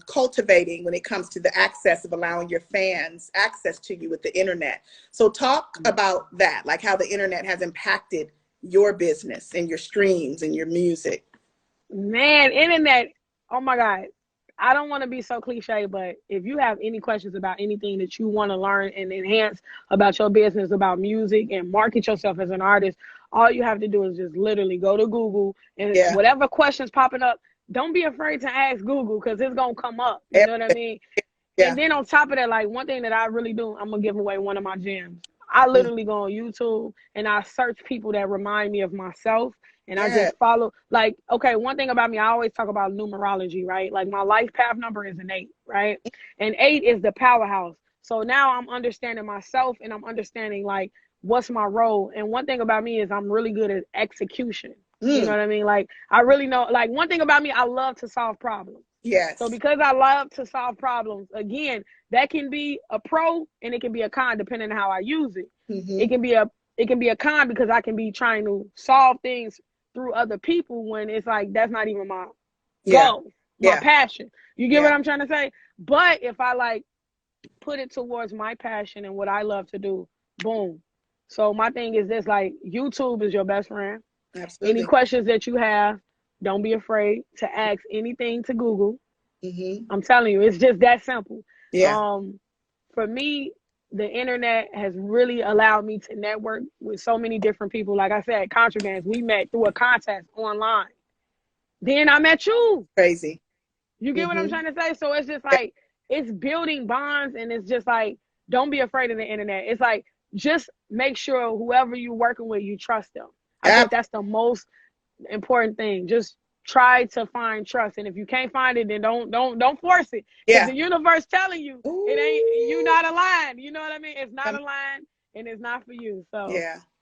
cultivating when it comes to the access of allowing your fans access to you with the internet. So talk about that, like how the internet has impacted your business and your streams and your music. Man, internet, oh my God. I don't want to be so cliche, but if you have any questions about anything that you want to learn and enhance about your business, about music, and market yourself as an artist, all you have to do is just literally go to Google and whatever questions popping up, don't be afraid to ask Google because it's going to come up. You know what I mean? And then on top of that, like one thing that I really do, I'm going to give away one of my gems. I literally go on YouTube and I search people that remind me of myself. And I just follow, like, okay, one thing about me, I always talk about numerology, right? Like my life path number is an 8, right? And 8 is the powerhouse. So now I'm understanding myself and I'm understanding like what's my role. And one thing about me is I'm really good at execution. You know what I mean? Like I really know, like one thing about me, I love to solve problems. Yes. So because I love to solve problems, again, that can be a pro and it can be a con depending on how I use it. It it can be a con because I can be trying to solve things through other people when it's like that's not even my goal, my passion. You get what I'm trying to say? But if I like put it towards my passion and what I love to do, boom. So my thing is this, like, YouTube is your best friend. Absolutely. Any questions that you have, don't be afraid to ask anything to Google. I'm telling you, it's just that simple. For me, the internet has really allowed me to network with so many different people. Like I said, Contrabands, we met through a contest online. Then I met you. Crazy. You get what I'm trying to say? So it's just like, it's building bonds, and it's just like, don't be afraid of the internet. It's like, just make sure whoever you're working with, you trust them. I think that's the most important thing. Just try to find trust, and if you can't find it, then don't force it. Because the universe telling you it ain't, you not aligned. You know what I mean? It's not aligned, and it's not for you. So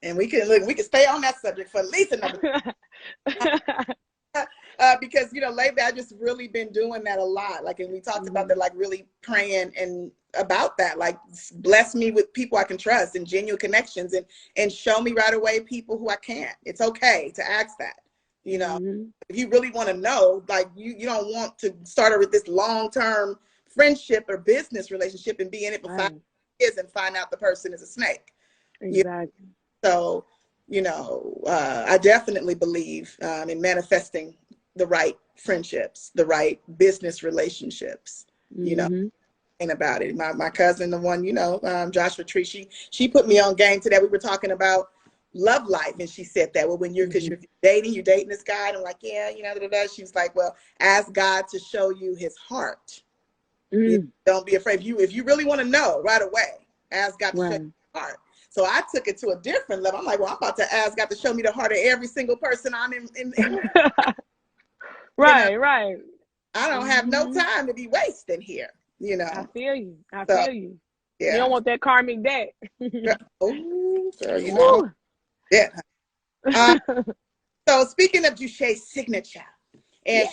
and we can stay on that subject for at least another. Because lately I've just really been doing that a lot. Like, and we talked about that, like really praying and about that, like, bless me with people I can trust and genuine connections, and show me right away people who I can't. It's okay to ask that. If you really want to know, like, you don't want to start with this long-term friendship or business relationship and be in it for 5 years and find out the person is a snake. Exactly. So, I definitely believe in manifesting the right friendships, the right business relationships, and about it. My cousin, the one, Joshua Tree, she put me on game today. We were talking about love life, and she said that, well, when because you're dating this guy, and I'm like, she's like, well, ask God to show you his heart. Don't be afraid. If you really want to know right away, ask God to show you his heart. So I took it to a different level. I'm like, well, I'm about to ask God to show me the heart of every single person I'm in. Right. I don't have no time to be wasting here. I feel you. Feel you. You don't want that karmic debt. Oh, girl, yeah. So speaking of Jushay's signature and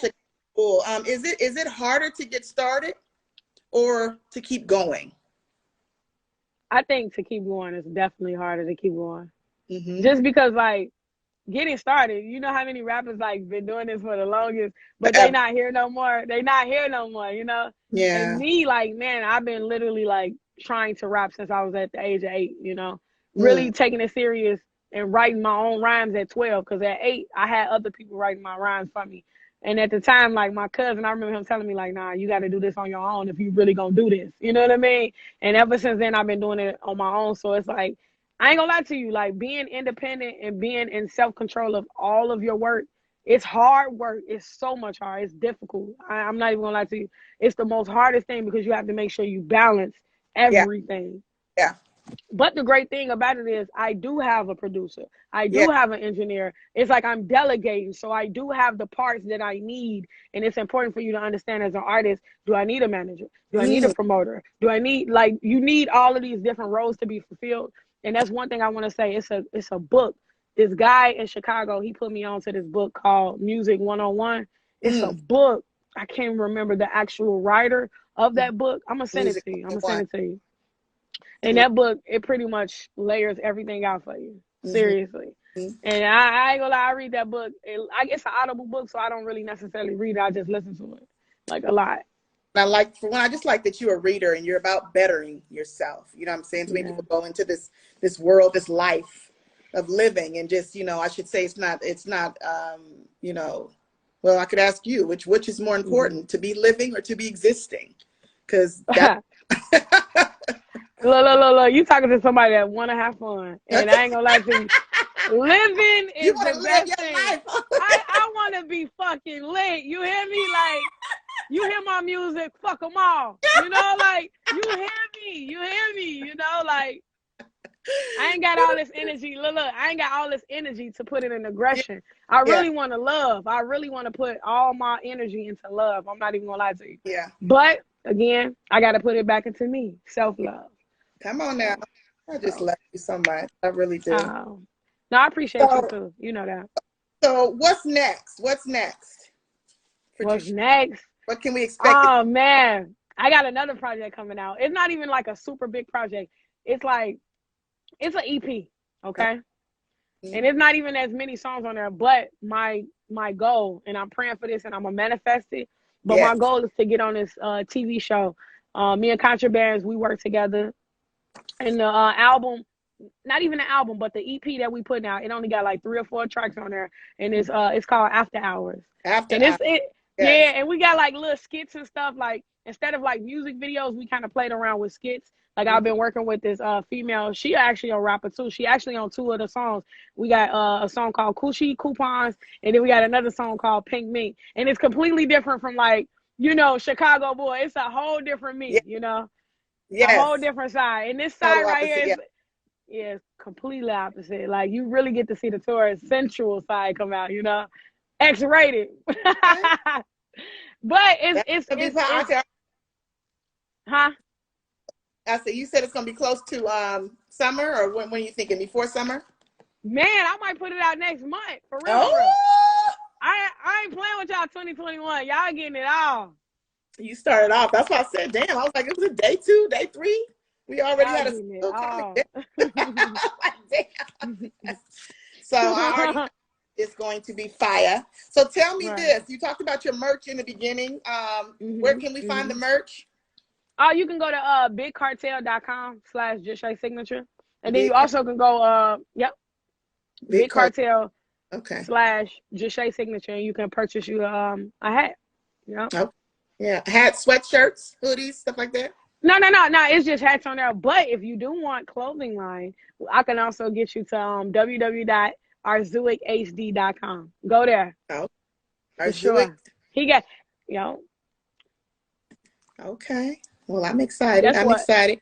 is it harder to get started or to keep going? I think to keep going is definitely harder to keep going. Just because, like, getting started, you know how many rappers like been doing this for the longest, but they not here no more. And me, like, man, I've been literally like trying to rap since I was at the age of 8, really taking it serious and writing my own rhymes at 12, because at 8 I had other people writing my rhymes for me. And at the time, like, my cousin, I remember him telling me, like, nah, you got to do this on your own if you really gonna do this. You know what I mean? And ever since then, I've been doing it on my own. So it's like, I ain't gonna lie to you, like, being independent and being in self-control of all of your work, it's hard work. It's so much hard. It's difficult. I'm not even gonna lie to you. It's the most hardest thing because you have to make sure you balance everything. Yeah. But the great thing about it is I do have a producer. I do have an engineer. It's like I'm delegating. So I do have the parts that I need. And it's important for you to understand, as an artist, do I need a manager? Do I need a promoter? Do I need, like, you need all of these different roles to be fulfilled. And that's one thing I want to say. It's a book. This guy in Chicago, he put me onto this book called Music 101. It's a book. I can't remember the actual writer of that book. I'm going to send it to you. And that book, it pretty much layers everything out for you. Seriously. And I ain't gonna lie, I read that book. It's an audible book, so I don't really necessarily read it. I just listen to it, like, a lot. I just like that you're a reader and you're about bettering yourself. You know what I'm saying? So many people go into this world, this life of living, and just, I should say it's not, well, I could ask you, which is more important, to be living or to be existing? Because Look, you talking to somebody that want to have fun. And I ain't gonna lie to you. Living is the best thing. I want to be fucking lit. You hear me? Like, you hear my music, fuck them all. Like, you hear me, like, I ain't got all this energy. Look, I ain't got all this energy to put it in aggression. I really want to love. I really want to put all my energy into love. I'm not even gonna lie to you. Yeah. But again, I got to put it back into me. Self-love. Come on now. I just love you so much. I really do. No, I appreciate you too. You know that. So what's next? What's next? What's next? What can we expect? Oh, man. I got another project coming out. It's not even like a super big project. It's like, it's an EP. Okay. And it's not even as many songs on there, but my goal, and I'm praying for this and I'm gonna manifest it, but my goal is to get on this TV show. Me and Contrabands, we work together. And the album, not even the album, but the EP that we put out, it only got like 3 or 4 tracks on there, and it's called After Hours. After and Hours. Yeah, and we got like little skits and stuff. Like instead of like music videos, we kind of played around with skits. Like I've been working with this female. She actually a rapper too. She actually on 2 of the songs. We got a song called Coochie Coupons, and then we got another song called Pink Mink. And it's completely different from like, Chicago Boy. It's a whole different me, a whole different side. And this side right here is completely opposite. Like you really get to see the Taurus sensual side come out, X-rated. But it's huh? I said, you said it's gonna be close to summer, or when are you thinking? Before summer? Man, I might put it out next month for real. Oh. For real. I ain't playing with y'all 2021. Y'all getting it all. You started off. That's why I said, damn. I was like, it was a day 2, day 3. We already had a damn. So I already it's going to be fire. So tell me this. You talked about your merch in the beginning. Where can we find the merch? You can go to bigcartel.com/Jushay signature. And then you also can go Big Cartel /Jushay signature, and you can purchase you a hat. Oh, yeah. Hats, sweatshirts, hoodies, stuff like that. No. It's just hats on there. But if you do want clothing line, I can also get you to www.arzuichd.com. Go there. Oh, for sure. He got Okay. Well, I'm excited. I'm excited.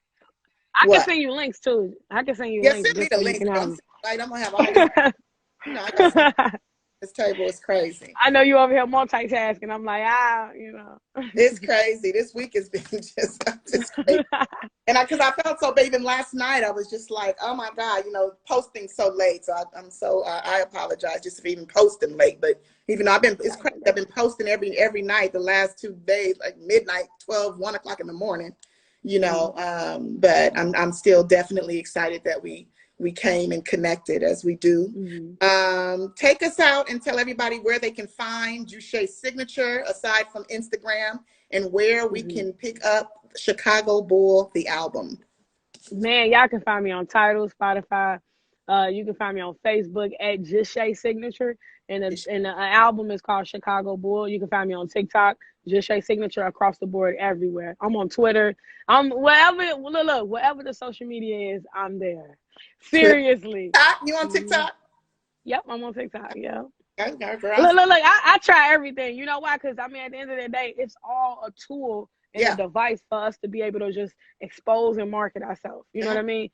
I can send you links too. I can send you links. Send me the links. I'm gonna have all this. I got this table is crazy. I know you over here multitasking. I'm like, It's crazy. This week has been just crazy. And because I felt so bad, even last night, I was just like, oh my God, posting so late. So I apologize just for even posting late. But even though it's crazy. I've been posting every night the last 2 days, like midnight, 12, 1 o'clock in the morning, but I'm still definitely excited that we came and connected as we do. Take us out and tell everybody where they can find Jushay's signature aside from Instagram, and where we can pick up Chicago Bull, the album. Man, y'all can find me on Tidal, Spotify. You can find me on Facebook at Jushay signature, and the album is called Chicago Bull. You can find me on TikTok, Jushay signature, across the board everywhere. I'm on Twitter. I'm wherever the social media is, I'm there. Seriously. You on TikTok? Yep, I'm on TikTok. Yeah. Look, I try everything. You know why? Because at the end of the day, it's all a tool and a device for us to be able to just expose and market ourselves. You know what I mean?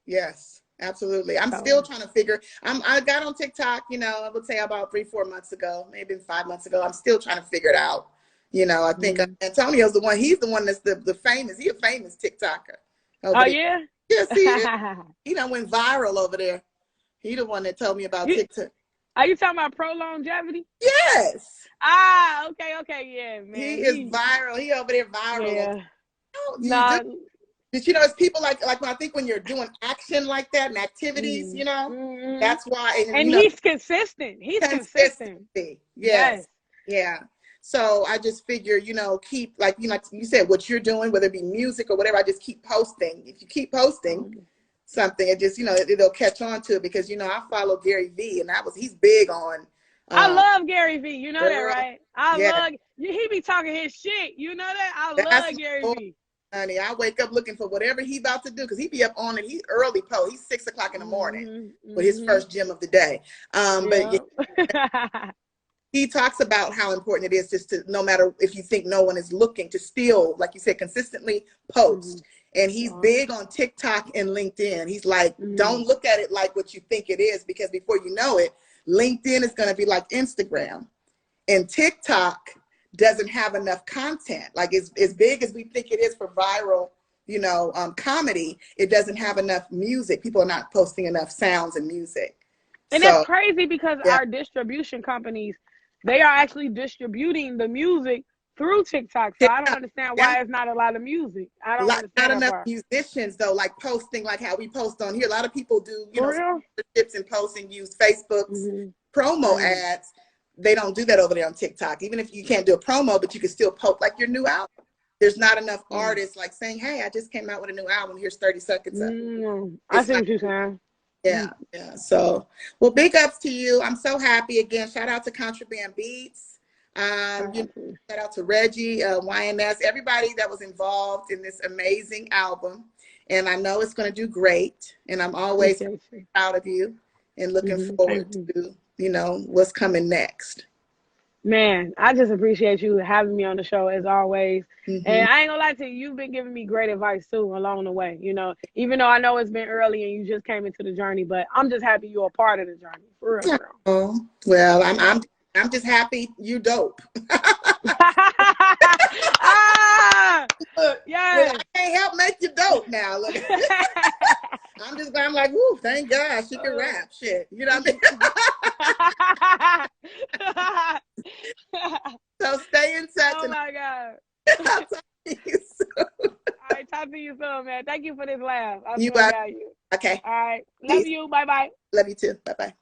Yes, absolutely. I'm still trying to figure. I got on TikTok, I would say about 3-4 months ago, maybe 5 months ago. I'm still trying to figure it out. I think Antonio's the one. He's the one that's the famous. He's a famous TikToker. Yeah? Yes, he done went viral over there. He the one that told me about TikTok. Are you talking about pro longevity? Yes. Okay, yeah, man. He is viral. He over there viral. Yeah. But it's people like when you're doing action like that and activities, that's why. And he's consistent. He's consistent. Yes. Yeah. So I just figure, keep like you said, what you're doing, whether it be music or whatever, I just keep posting. If you keep posting something, it just, it'll catch on to it, because, I follow Gary V, and he's big on. I love Gary V. You know that, right? Love, he be talking his shit. You know that? I love Gary V. Honey, I wake up looking for whatever he about to do, because he be up on it. He's early post. He's 6 o'clock in the morning with his first gym of the day. But he talks about how important it is just to, no matter if you think no one is looking, to still, like you said, consistently post. And he's big on TikTok and LinkedIn. He's like, don't look at it like what you think it is, because before you know it, LinkedIn is going to be like Instagram. And TikTok doesn't have enough content. Like, as big as we think it is for viral, comedy, it doesn't have enough music. People are not posting enough sounds and music. And that's crazy, because our distribution companies, they are actually distributing the music through TikTok. So I don't understand why it's not a lot of music. I don't understand not that enough part. musicians though, like posting like how we post on here. A lot of people do, For real? sponsorships and post and use Facebook's promo ads. They don't do that over there on TikTok. Even if you can't do a promo, but you can still post like your new album. There's not enough artists like saying, "Hey, I just came out with a new album. Here's 30 seconds of it." I see what you're saying. Yeah, yeah. So, well, big ups to you. I'm so happy again. Shout out to Contraband Beats. Shout out to Reggie, YNS, everybody that was involved in this amazing album. And I know it's going to do great. And I'm always proud of you and looking forward to, what's coming next. Man, I just appreciate you having me on the show as always. And I ain't gonna lie to you, you've been giving me great advice too along the way. Even though I know it's been early and you just came into the journey, but I'm just happy you're a part of the journey. For real, girl. Oh, well, I'm just happy you dope. Look, yes. I can't help make you dope now. Look. I'm like, woo, thank God she can rap. Shit. You know what I mean? So stay in touch. Oh my God. I'll talk to you soon. All right, talk to you soon, man. Thank you for this laugh. I You swear to God, you. Okay. All right. Love you. Bye-bye. Love you too. Bye-bye.